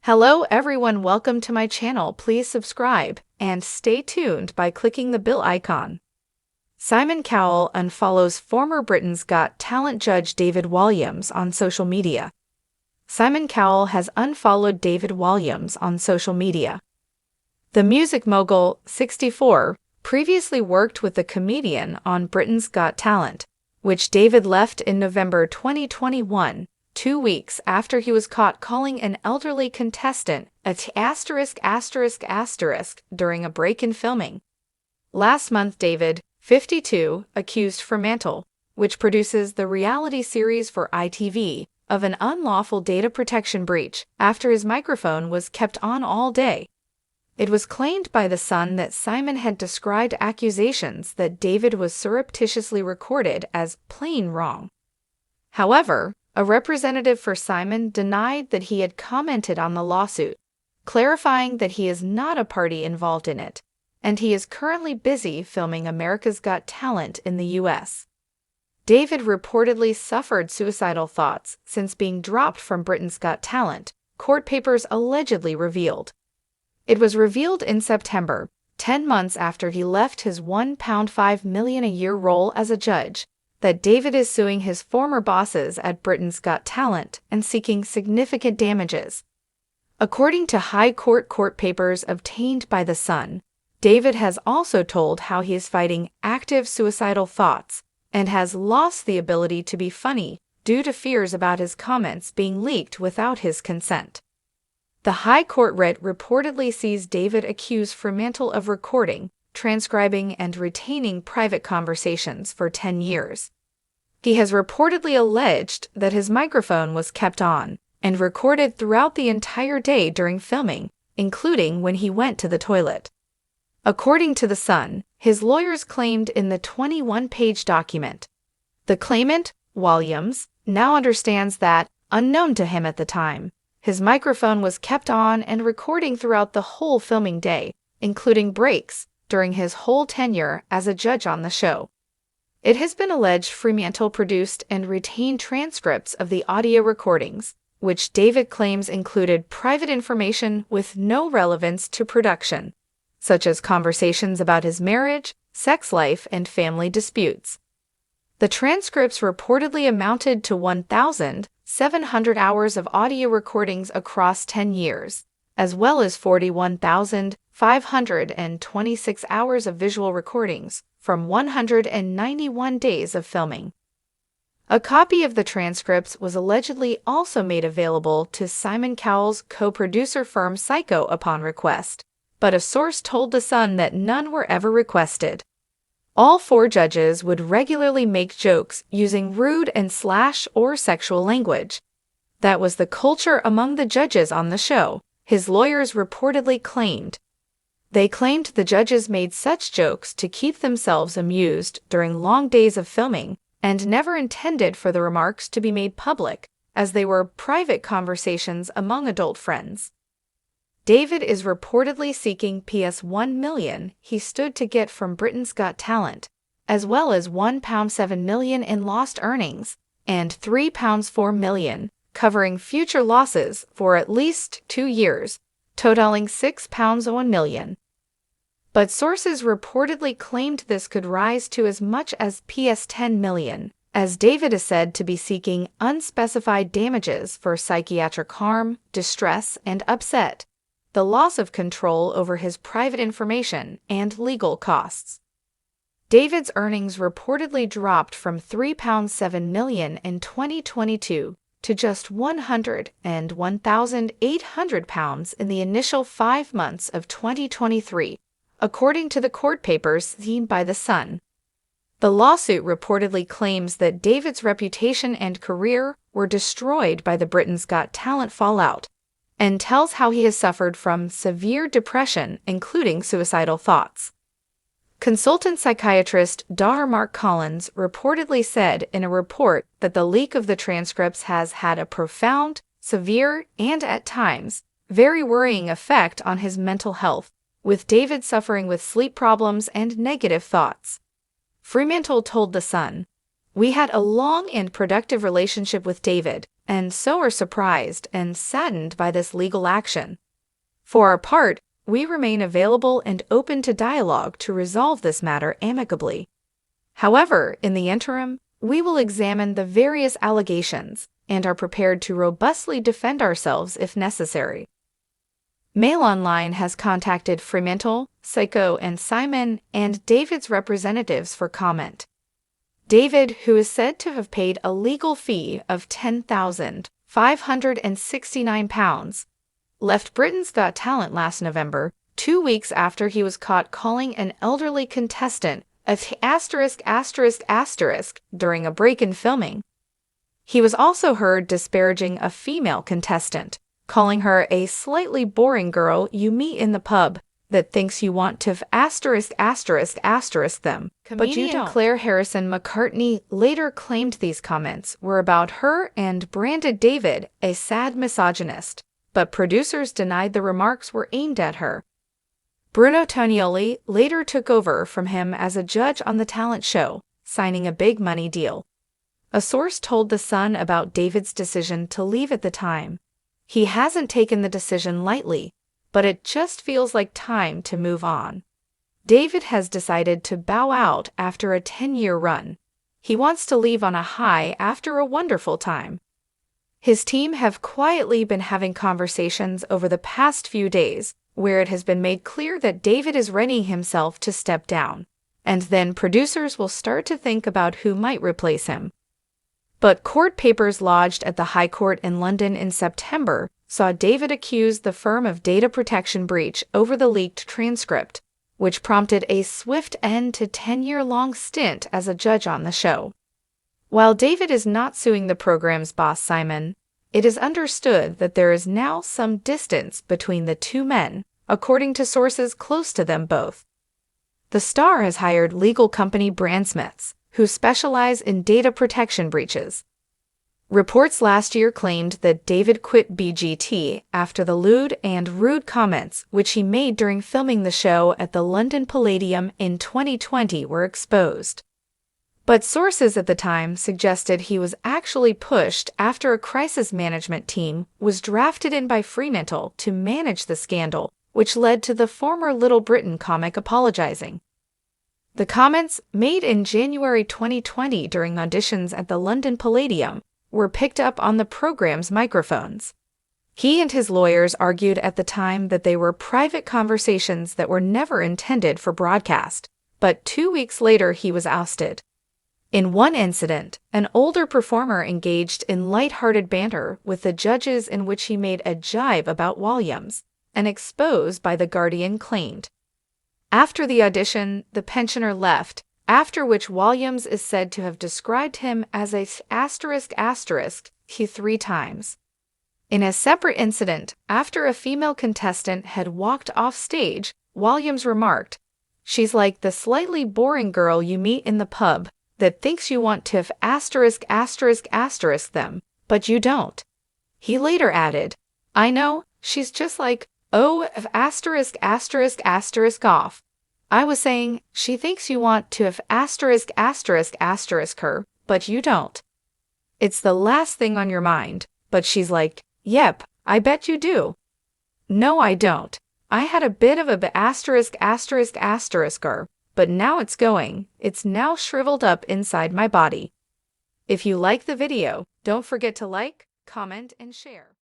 Hello everyone, welcome to my channel. Please subscribe and stay tuned by clicking the bell icon. Simon Cowell unfollows former Britain's Got Talent judge David Walliams on social media. Simon Cowell has unfollowed David Walliams on social media. The music mogul, 64, previously worked with the comedian on Britain's Got Talent, which David left in November 2021. 2 weeks after he was caught calling an elderly contestant during a break in filming. Last month, David, 52, accused Fremantle, which produces the reality series for ITV, of an unlawful data protection breach after his microphone was kept on all day. It was claimed by The Sun that Simon had described accusations that David was surreptitiously recorded as plain wrong. However, a representative for Simon denied that he had commented on the lawsuit, clarifying that he is not a party involved in it, and he is currently busy filming America's Got Talent in the US. David reportedly suffered suicidal thoughts since being dropped from Britain's Got Talent, court papers allegedly revealed. It was revealed in September, 10 months after he left his £1.5 million a year role as a judge, that David is suing his former bosses at Britain's Got Talent and seeking significant damages. According to High Court papers obtained by The Sun, David has also told how he is fighting active suicidal thoughts and has lost the ability to be funny due to fears about his comments being leaked without his consent. The High Court writ reportedly sees David accuse Fremantle of recording, transcribing, and retaining private conversations for 10 years. He has reportedly alleged that his microphone was kept on and recorded throughout the entire day during filming, including when he went to the toilet. According to The Sun, his lawyers claimed in the 21-page document. The claimant, Walliams, now understands that, unknown to him at the time, his microphone was kept on and recording throughout the whole filming day, including breaks, during his whole tenure as a judge on the show. It has been alleged Fremantle produced and retained transcripts of the audio recordings, which David claims included private information with no relevance to production, such as conversations about his marriage, sex life, and family disputes. The transcripts reportedly amounted to 1,700 hours of audio recordings across 10 years, as well as 41,526 hours of visual recordings from 191 days of filming. A copy of the transcripts was allegedly also made available to Simon Cowell's co-producer firm Psycho upon request, but a source told The Sun that none were ever requested. All 4 judges would regularly make jokes using rude and or sexual language. That was the culture among the judges on the show, his lawyers reportedly claimed. They claimed the judges made such jokes to keep themselves amused during long days of filming and never intended for the remarks to be made public, as they were private conversations among adult friends. David is reportedly seeking £1 million he stood to get from Britain's Got Talent, as well as £1.7 million in lost earnings and £3.4 million, covering future losses for at least 2 years, totaling £6.1 million. But sources reportedly claimed this could rise to as much as £10 million, as David is said to be seeking unspecified damages for psychiatric harm, distress, and upset, the loss of control over his private information, and legal costs. David's earnings reportedly dropped from £3.7 million in 2022 to just £101,800 in the initial 5 months of 2023, according to the court papers seen by The Sun. The lawsuit reportedly claims that David's reputation and career were destroyed by the Britain's Got Talent fallout, and tells how he has suffered from severe depression, including suicidal thoughts. Consultant psychiatrist Dr. Mark Collins reportedly said in a report that the leak of the transcripts has had a profound, severe, and at times, very worrying effect on his mental health, with David suffering with sleep problems and negative thoughts. Fremantle told The Sun, "We had a long and productive relationship with David, and so are surprised and saddened by this legal action. For our part, we remain available and open to dialogue to resolve this matter amicably. However, in the interim, we will examine the various allegations and are prepared to robustly defend ourselves if necessary. Mail Online has contacted Fremantle, Psycho, and Simon and David's representatives for comment. David, who is said to have paid a legal fee of £10,569, left Britain's Got Talent last November, 2 weeks after he was caught calling an elderly contestant a during a break in filming. He was also heard disparaging a female contestant, calling her a slightly boring girl you meet in the pub that thinks you want to them. But you don't. Claire Harrison McCartney later claimed these comments were about her and branded David a sad misogynist, but producers denied the remarks were aimed at her. Bruno Tonioli later took over from him as a judge on the talent show, signing a big money deal. A source told The Sun about David's decision to leave at the time. He hasn't taken the decision lightly, but it just feels like time to move on. David has decided to bow out after a 10-year run. He wants to leave on a high after a wonderful time. His team have quietly been having conversations over the past few days, where it has been made clear that David is readying himself to step down, and then producers will start to think about who might replace him. But court papers lodged at the High Court in London in September saw David accuse the firm of data protection breach over the leaked transcript, which prompted a swift end to 10-year-long stint as a judge on the show. While David is not suing the program's boss Simon, it is understood that there is now some distance between the two men, according to sources close to them both. The star has hired legal company Brandsmiths, who specialize in data protection breaches. Reports last year claimed that David quit BGT after the lewd and rude comments which he made during filming the show at the London Palladium in 2020 were exposed. But sources at the time suggested he was actually pushed after a crisis management team was drafted in by Fremantle to manage the scandal, which led to the former Little Britain comic apologizing. The comments, made in January 2020 during auditions at the London Palladium, were picked up on the program's microphones. He and his lawyers argued at the time that they were private conversations that were never intended for broadcast, but 2 weeks later he was ousted. In one incident, an older performer engaged in light-hearted banter with the judges in which he made a jibe about Walliams, an expose by The Guardian claimed. After the audition, the pensioner left, after which Walliams is said to have described him as a he 3 times. In a separate incident, after a female contestant had walked off stage, Walliams remarked, "She's like the slightly boring girl you meet in the pub that thinks you want to them, but you don't." He later added, "I know, she's just like, off. I was saying, she thinks you want to her, but you don't. It's the last thing on your mind, but she's like, yep, I bet you do. No, I don't. I had a bit of a but now it's now shriveled up inside my body." If you like the video, don't forget to like, comment, and share.